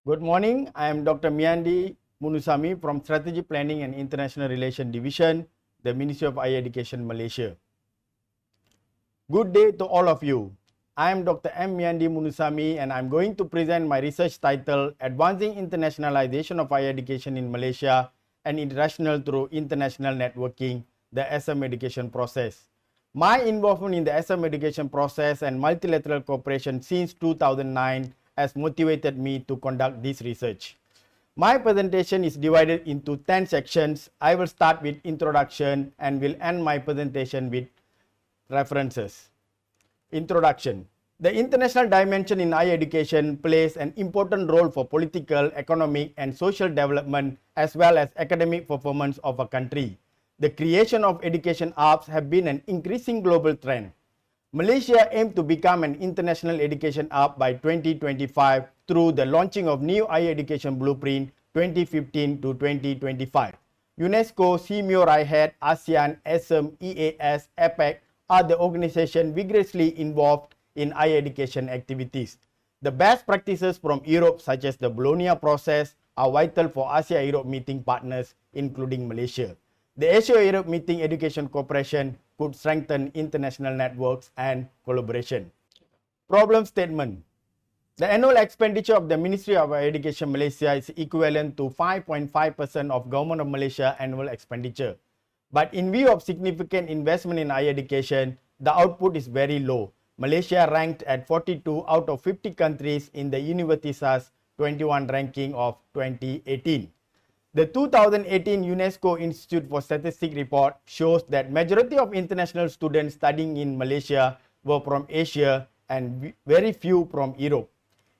Good morning. I am Dr. Miandy Munusamy from Strategy Planning and International Relations Division, the Ministry of Higher Education, Malaysia. Good day to all of you. I am Dr. Miandy Munusamy and I am going to present my research titled Advancing Internationalization of Higher Education in Malaysia and International Through International Networking, the Asem Education Process. My involvement in the Asem Education Process and multilateral cooperation since 2009 has motivated me to conduct this research. My presentation is divided into 10 sections. I will start with introduction and will end my presentation with references. Introduction. The international dimension in higher education plays an important role for political, economic, and social development as well as academic performance of a country. The creation of education hubs have been an increasing global trend. Malaysia aims to become an international education hub by 2025 through the launching of new higher education blueprint 2015 to 2025. UNESCO, CMO, RIHET, ASEAN, Asem, EAS, APEC are the organizations vigorously involved in higher education activities. The best practices from Europe, such as the Bologna process, are vital for Asia-Europe meeting partners, including Malaysia. The Asia-Europe meeting education cooperation could strengthen international networks and collaboration. Problem statement. The annual expenditure of the Ministry of Education Malaysia is equivalent to 5.5% of Government of Malaysia annual expenditure. But in view of significant investment in higher education, the output is very low. Malaysia ranked at 42 out of 50 countries in the Universitas 21 ranking of 2018. The 2018 UNESCO Institute for Statistics report shows that majority of international students studying in Malaysia were from Asia and very few from Europe.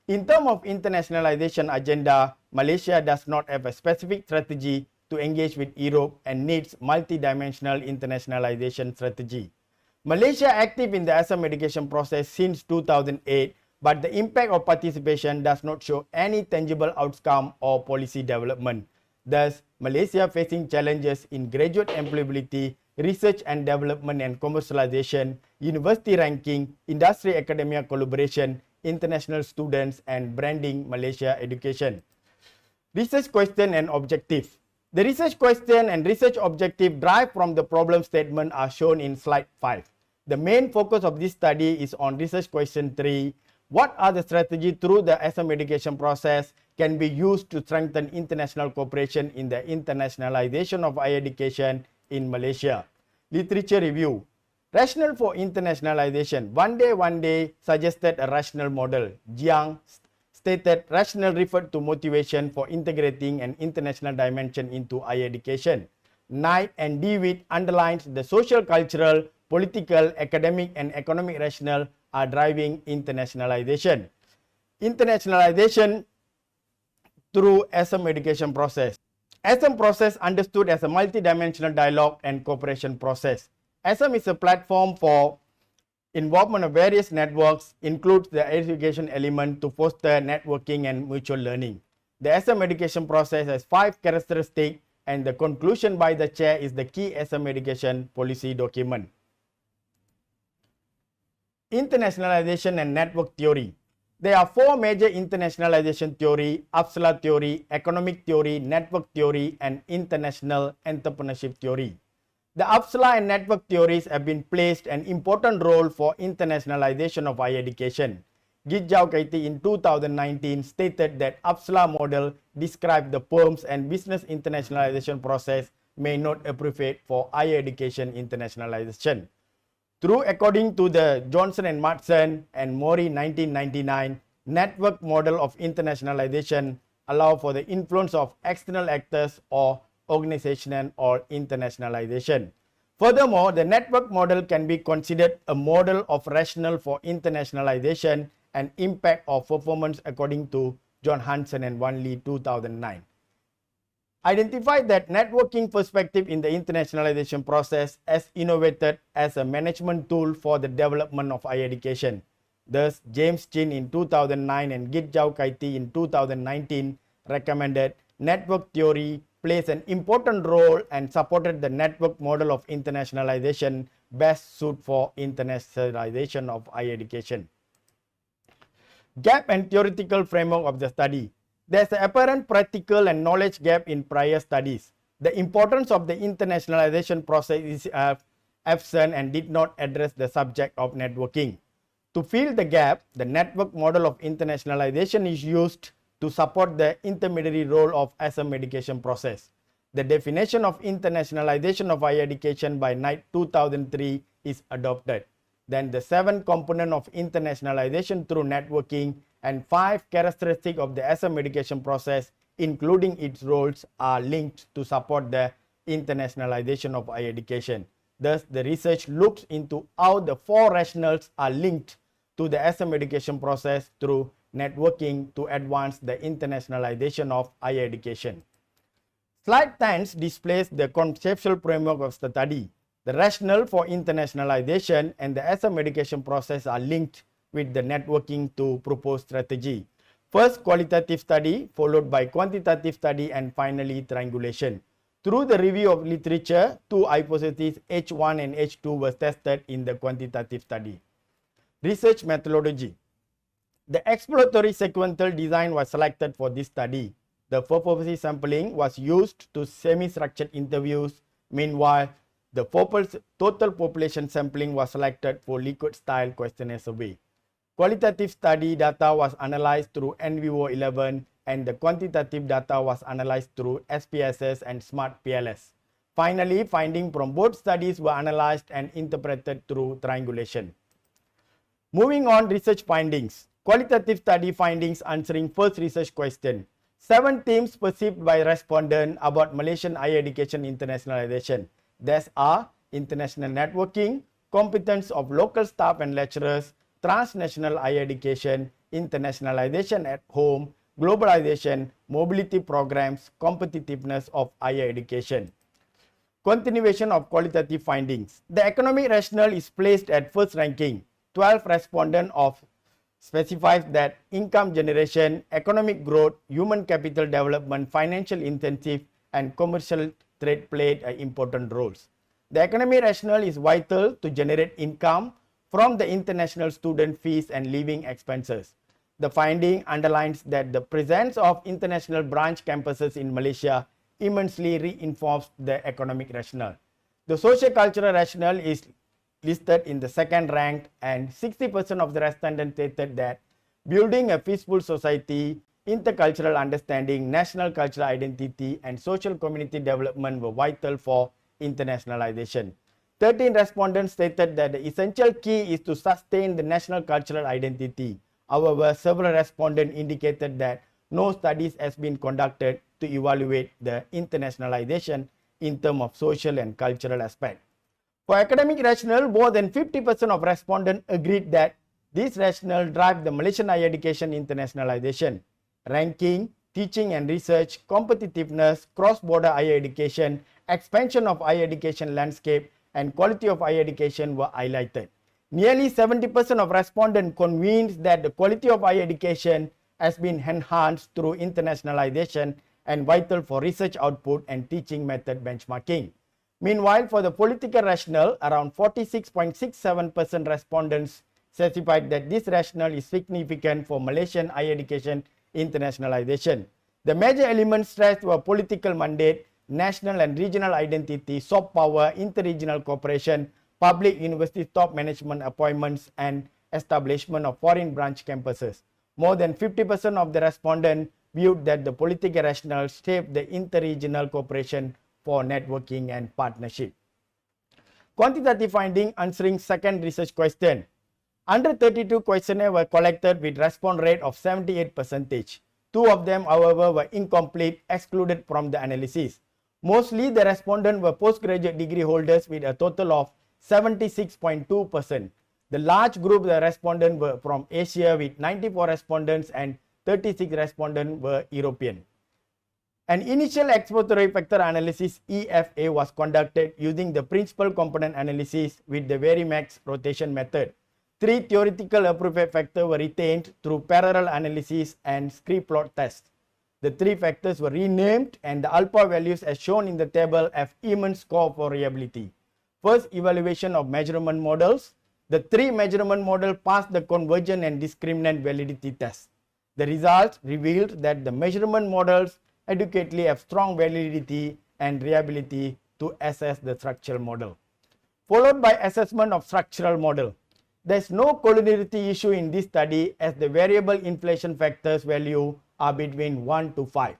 In terms of internationalization agenda, Malaysia does not have a specific strategy to engage with Europe and needs multidimensional internationalization strategy. Malaysia active in the Asem education process since 2008, but the impact of participation does not show any tangible outcome or policy development. Thus, Malaysia facing challenges in graduate employability, research and development and commercialization, university ranking, industry academia collaboration, international students and branding Malaysia education. Research question and objective. The research question and research objective derived from the problem statement are shown in slide 5. The main focus of this study is on research question 3. What are the strategies through the Asem education process can be used to strengthen international cooperation in the internationalization of higher education in Malaysia? Literature review. Rationale for internationalization. One day suggested a rational model. Jiang stated rationale referred to motivation for integrating an international dimension into higher education. Knight and DeWitt underlines the social, cultural, political, academic and economic rationale are driving internationalization. Internationalization through Asem education process. Asem process understood as a multidimensional dialogue and cooperation process. Asem is a platform for involvement of various networks, includes the education element to foster networking and mutual learning. The Asem education process has 5 characteristics and the conclusion by the chair is the key Asem education policy document. Internationalization and network theory. There are 4 major internationalization theory: APSLA theory, economic theory, network theory, and international entrepreneurship theory. The APSLA and network theories have been placed an important role for internationalization of higher education. Gijau Kaiti in 2019 stated that APSLA model described the firms and business internationalization process may not appropriate for higher education internationalization. According to the Johnson and Matson and Mori 1999, network model of internationalization allow for the influence of external actors or organization or internationalization. Furthermore, the network model can be considered a model of rationale for internationalization and impact of performance according to John Hansen and Wan Lee 2009. Identified that networking perspective in the internationalization process as innovated as a management tool for the development of higher education. Thus, James Chin in 2009 and Gijau Kaiti in 2019 recommended network theory plays an important role and supported the network model of internationalization best suited for internationalization of higher education. Gap and theoretical framework of the study. There's an apparent practical and knowledge gap in prior studies. The importance of the internationalization process is absent and did not address the subject of networking. To fill the gap, the network model of internationalization is used to support the intermediary role of Asem education process. The definition of internationalization of higher education by 2003 is adopted. Then the 7 components of internationalization through networking and 5 characteristics of the Asem education process, including its roles, are linked to support the internationalization of higher education. Thus, the research looks into how the 4 rationales are linked to the Asem education process through networking to advance the internationalization of higher education. Slide 10 displays the conceptual framework of the study. The rationale for internationalization and the Asem education process are linked with the networking to propose strategy. First, qualitative study, followed by quantitative study, and finally, triangulation. Through the review of literature, 2 hypotheses H1 and H2 were tested in the quantitative study. Research methodology. The exploratory sequential design was selected for this study. The purpose sampling was used to semi-structured interviews. Meanwhile, the total population sampling was selected for liquid-style questionnaire survey. Qualitative study data was analyzed through NVO 11 and the quantitative data was analyzed through SPSS and Smart PLS. Finally, findings from both studies were analyzed and interpreted through triangulation. Moving on, research findings. Qualitative study findings answering first research question. 7 themes perceived by respondents about Malaysian higher education internationalization. These are international networking, competence of local staff and lecturers, transnational higher education, internationalization at home, globalization, mobility programs, competitiveness of higher education. Continuation of qualitative findings. The economic rationale is placed at first ranking. 12 respondents of specifies that income generation, economic growth, human capital development, financial incentive, and commercial trade played important roles. The economic rationale is vital to generate income from the international student fees and living expenses. The finding underlines that the presence of international branch campuses in Malaysia immensely reinforced the economic rationale. The socio-cultural rationale is listed in the second rank, and 60% of the respondents stated that building a peaceful society, intercultural understanding, national cultural identity, and social community development were vital for internationalization. 13 respondents stated that the essential key is to sustain the national cultural identity. However, several respondents indicated that no studies has been conducted to evaluate the internationalization in terms of social and cultural aspect. For academic rationale, more than 50% of respondents agreed that this rationale drive the Malaysian higher education internationalization. Ranking, teaching and research, competitiveness, cross-border higher education, expansion of higher education landscape, and quality of higher education were highlighted. Nearly 70% of respondents convinced that the quality of higher education has been enhanced through internationalization and vital for research output and teaching method benchmarking. Meanwhile, for the political rationale, around 46.67% respondents specified that this rationale is significant for Malaysian higher education internationalization. The major elements stressed were political mandate, national and regional identity, soft power, interregional cooperation, public university top management appointments, and establishment of foreign branch campuses. More than 50% of the respondents viewed that the political rationale shaped the interregional cooperation for networking and partnership. Quantitative finding answering second research question. 132 questionnaires were collected with response rate of 78%. 2 of them, however, were incomplete, excluded from the analysis. Mostly, the respondents were postgraduate degree holders with a total of 76.2%. The large group of the respondents were from Asia with 94 respondents and 36 respondents were European. An initial exploratory factor analysis EFA was conducted using the principal component analysis with the Varimax rotation method. 3 theoretical appropriate factors were retained through parallel analysis and script plot test. The 3 factors were renamed and the alpha values as shown in the table have immense score for reliability. First, evaluation of measurement models. The 3 measurement models passed the convergent and discriminant validity test. The results revealed that the measurement models adequately have strong validity and reliability to assess the structural model. Followed by assessment of structural model. There is no collinearity issue in this study as the variable inflation factors value are between 1 to 5.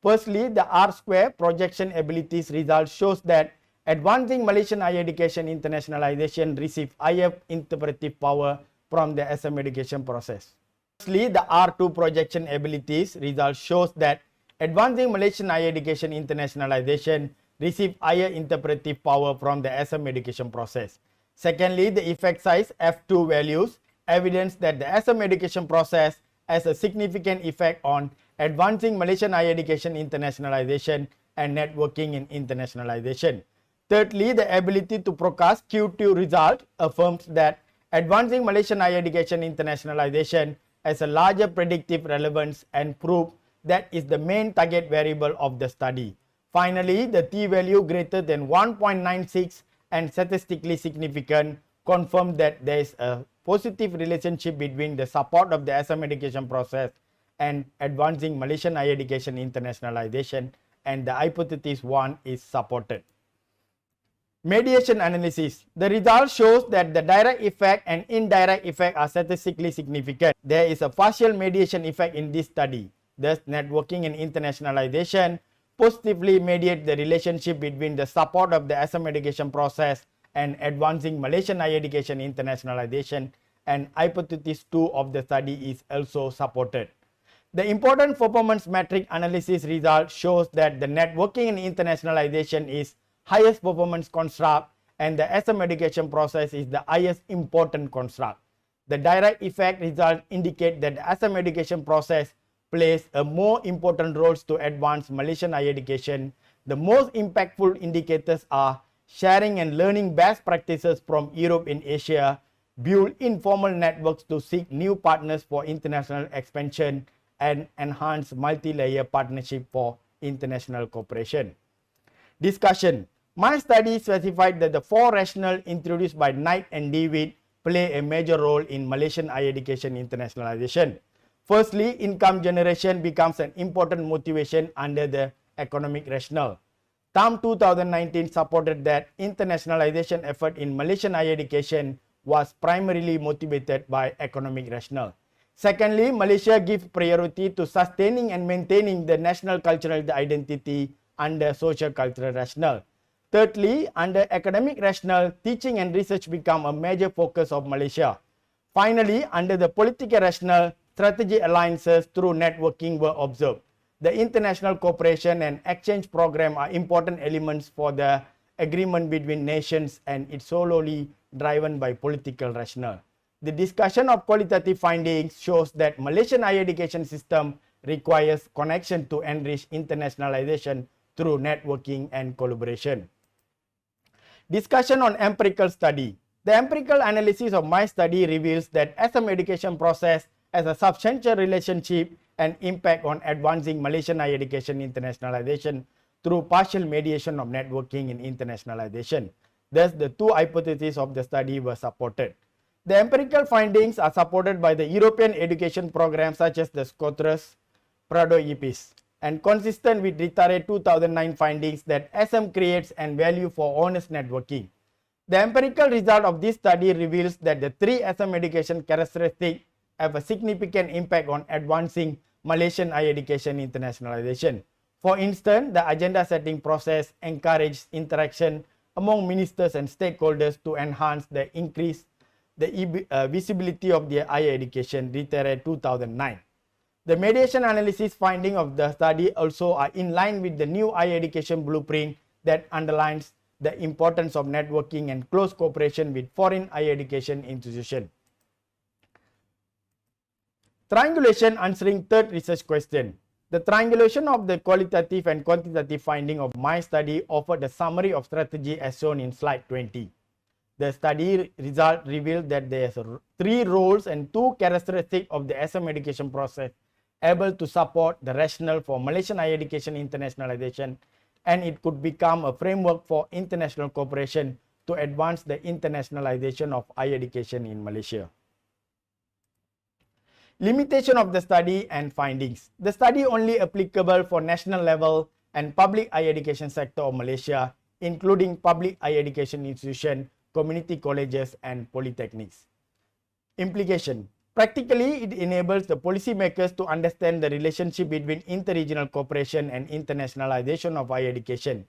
Firstly, the R-square projection abilities result shows that advancing Malaysian higher education internationalization receive higher interpretive power from the Asem education process. Firstly, the R2 projection abilities result shows that advancing Malaysian higher education internationalization receive higher interpretive power from the Asem education process. Secondly, the effect size F2 values evidence that the Asem education process has a significant effect on advancing Malaysian higher education internationalization and networking in internationalization. Thirdly, the ability to forecast Q2 result affirms that advancing Malaysian higher education internationalization has a larger predictive relevance and prove that is the main target variable of the study. Finally, the t-value greater than 1.96 and statistically significant confirm that there is a positive relationship between the support of the Asem education process and advancing Malaysian higher education internationalization, and the hypothesis 1 is supported. Mediation analysis. The result shows that the direct effect and indirect effect are statistically significant. There is a partial mediation effect in this study. Thus, networking and internationalization positively mediate the relationship between the support of the Asem education process and advancing Malaysian higher education internationalization, and hypothesis 2 of the study is also supported. The important performance metric analysis result shows that the networking and internationalization is highest performance construct and the Asem education process is the highest important construct. The direct effect result indicate that the Asem education process plays a more important roles to advance Malaysian higher education. The most impactful indicators are sharing and learning best practices from Europe and Asia, build informal networks to seek new partners for international expansion, and enhance multi-layer partnership for international cooperation. Discussion. My study specified that the 4 rationale introduced by Knight and David play a major role in Malaysian higher education internationalization. Firstly, income generation becomes an important motivation under the economic rationale. TAM 2019 supported that internationalization effort in Malaysian higher education was primarily motivated by economic rationale. Secondly, Malaysia gives priority to sustaining and maintaining the national cultural identity under social cultural rationale. Thirdly, under academic rationale, teaching and research become a major focus of Malaysia. Finally, under the political rationale, strategic alliances through networking were observed. The international cooperation and exchange program are important elements for the agreement between nations, and it's solely driven by political rationale. The discussion of qualitative findings shows that Malaysian higher education system requires connection to enrich internationalization through networking and collaboration. Discussion on empirical study. The empirical analysis of my study reveals that Asem education process has a substantial relationship and impact on advancing Malaysian higher education internationalization through partial mediation of networking and internationalization. Thus, the 2 hypotheses of the study were supported. The empirical findings are supported by the European education programs such as the Scotus, Prado EPIS, and consistent with Ritare 2009 findings that Asem creates and value for honest networking. The empirical result of this study reveals that the 3 Asem education characteristics have a significant impact on advancing Malaysian higher education internationalization. For instance, the agenda setting process encourages interaction among ministers and stakeholders to enhance the visibility of their higher education, Ritare 2009. The mediation analysis finding of the study also are in line with the new higher education blueprint that underlines the importance of networking and close cooperation with foreign higher education institutions. Triangulation answering third research question. The triangulation of the qualitative and quantitative finding of my study offered a summary of strategy as shown in slide 20. The study result revealed that there are 3 roles and 2 characteristics of the Asem education process able to support the rationale for Malaysian higher education internationalization, and it could become a framework for international cooperation to advance the internationalization of higher education in Malaysia. Limitation of the study and findings. The study only applicable for national level and public higher education sector of Malaysia, including public higher education institution, community colleges and polytechnics. Implication. Practically, it enables the policymakers to understand the relationship between interregional cooperation and internationalization of higher education.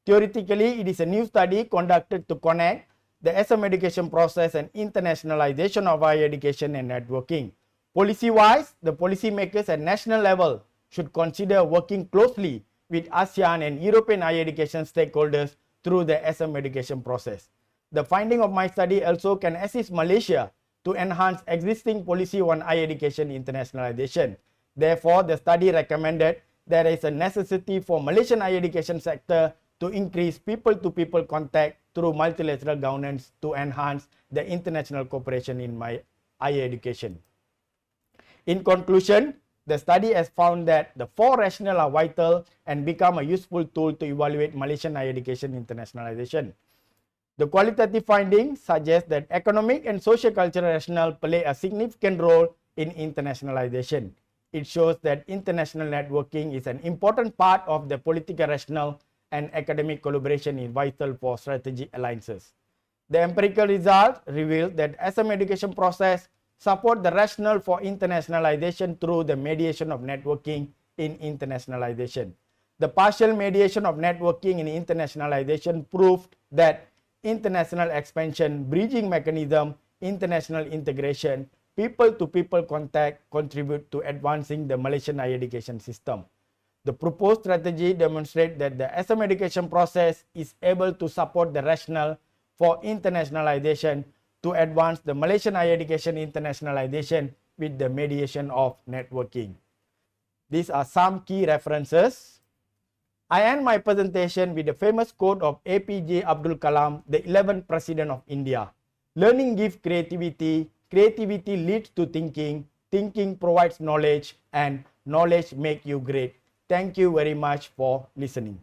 Theoretically, it is a new study conducted to connect the Asem education process and internationalization of higher education and networking. Policy-wise, the policymakers at national level should consider working closely with ASEAN and European higher education stakeholders through the Asem education process. The finding of my study also can assist Malaysia to enhance existing policy on higher education internationalization. Therefore, the study recommended there is a necessity for Malaysian higher education sector to increase people-to-people contact through multilateral governance to enhance the international cooperation in higher education. In conclusion, the study has found that the 4 rationale are vital and become a useful tool to evaluate Malaysian higher education internationalization. The qualitative findings suggest that economic and socio-cultural rationale play a significant role in internationalization. It shows that international networking is an important part of the political rationale and academic collaboration is vital for strategic alliances. The empirical results reveal that Asem education process support the rationale for internationalization through the mediation of networking in internationalization. The partial mediation of networking in internationalization proved that international expansion, bridging mechanism, international integration, people-to-people contact contribute to advancing the Malaysian higher education system. The proposed strategy demonstrates that the Asem education process is able to support the rationale for internationalization to advance the Malaysian higher education internationalization with the mediation of networking. These are some key references. I end my presentation with the famous quote of APJ Abdul Kalam, the 11th President of India. Learning gives creativity, creativity leads to thinking, thinking provides knowledge, and knowledge makes you great. Thank you very much for listening.